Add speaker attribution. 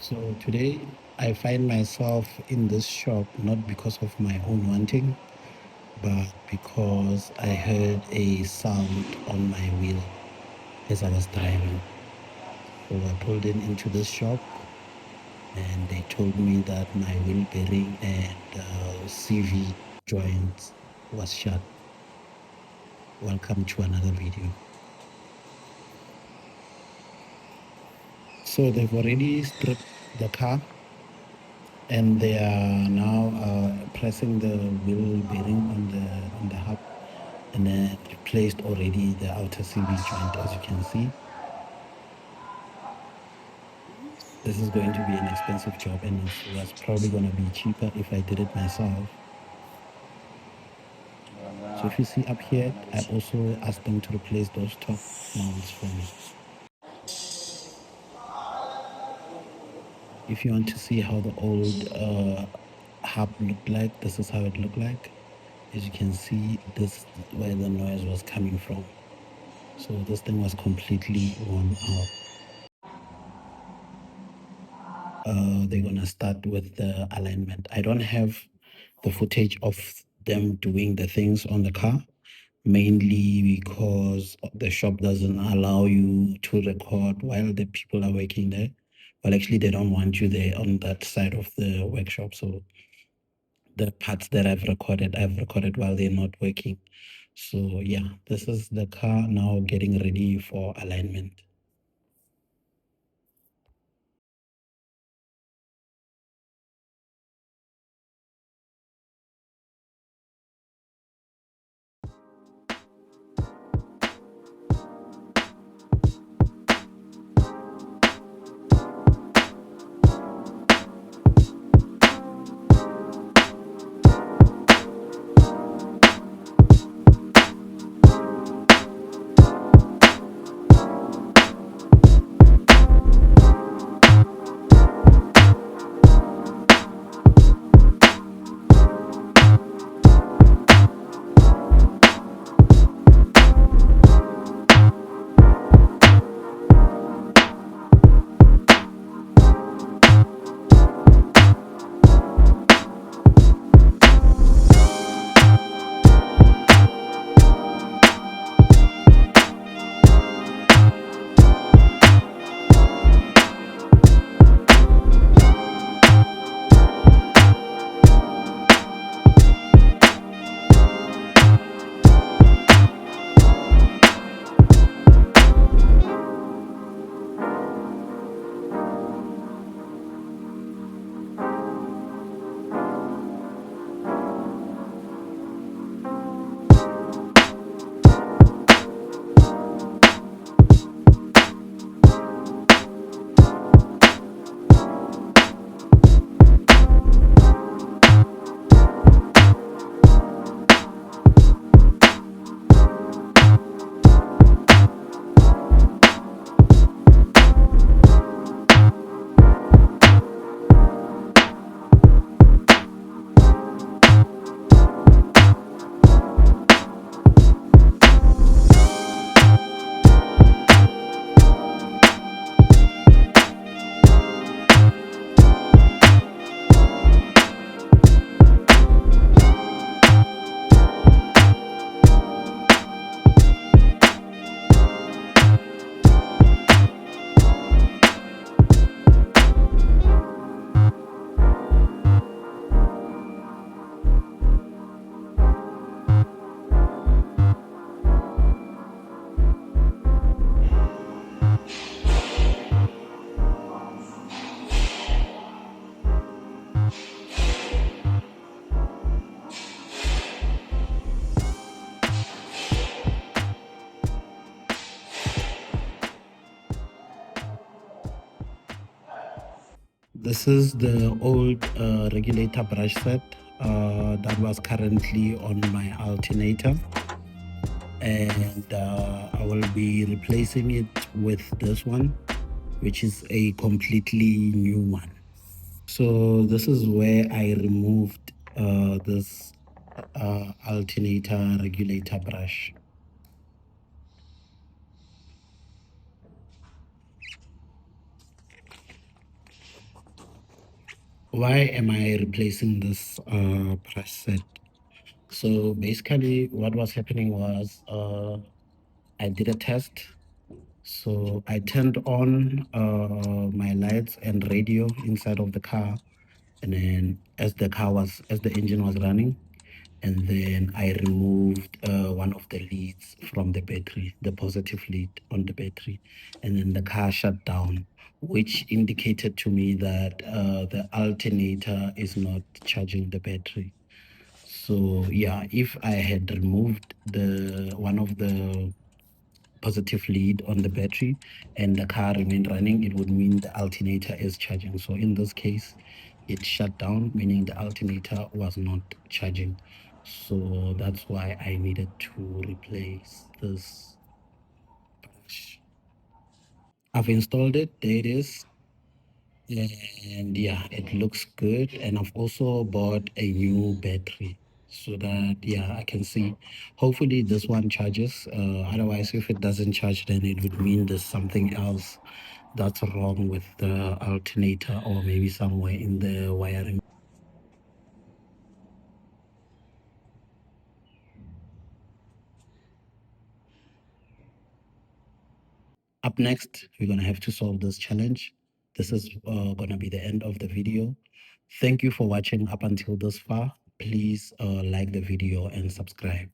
Speaker 1: So today I find myself in this shop not because of my own wanting, but because I heard a sound on my wheel as I was driving. So I pulled into this shop and they told me that my wheel bearing and CV joint was shut. Welcome to another video. So they've already stripped the car and they are now pressing the wheel bearing on the hub, and then replaced already the outer CV joint. As you can see, this is going to be an expensive job, and it was probably going to be cheaper if I did it myself. So if you see up here, I also asked them to replace those top mounts for me. If you want to see how the old hub looked like, this is how it looked like. As you can see, this is where the noise was coming from. So this thing was completely worn out. They're gonna start with the alignment. I don't have the footage of them doing the things on the car, mainly because the shop doesn't allow you to record while the people are working there. Well, actually, they don't want you there on that side of the workshop. So the parts that I've recorded while they're not working. So yeah, this is the car now getting ready for alignment. This is the old regulator brush set that was currently on my alternator, and I will be replacing it with this one, which is a completely new one. So this is where I removed this alternator regulator brush. why am I replacing this press set? So basically, what was happening was I did a test. So I turned on my lights and radio inside of the car, and then as the engine was running, and then I removed one of the leads from the battery, the positive lead on the battery, and then the car shut down, which indicated to me that the alternator is not charging the battery. So yeah, if I had removed the one of the positive lead on the battery and the car remained running, it would mean the alternator is charging. So in this case, it shut down, meaning the alternator was not charging. So that's why I needed to replace this brush. I've installed it, there it is. And yeah, it looks good. And I've also bought a new battery so that, yeah, I can see. Hopefully this one charges. Otherwise, if it doesn't charge, then it would mean there's something else that's wrong with the alternator or maybe somewhere in the wiring. Up next, we're going to have to solve this challenge. This is going to be the end of the video. Thank you for watching up until this far. Please like the video and subscribe.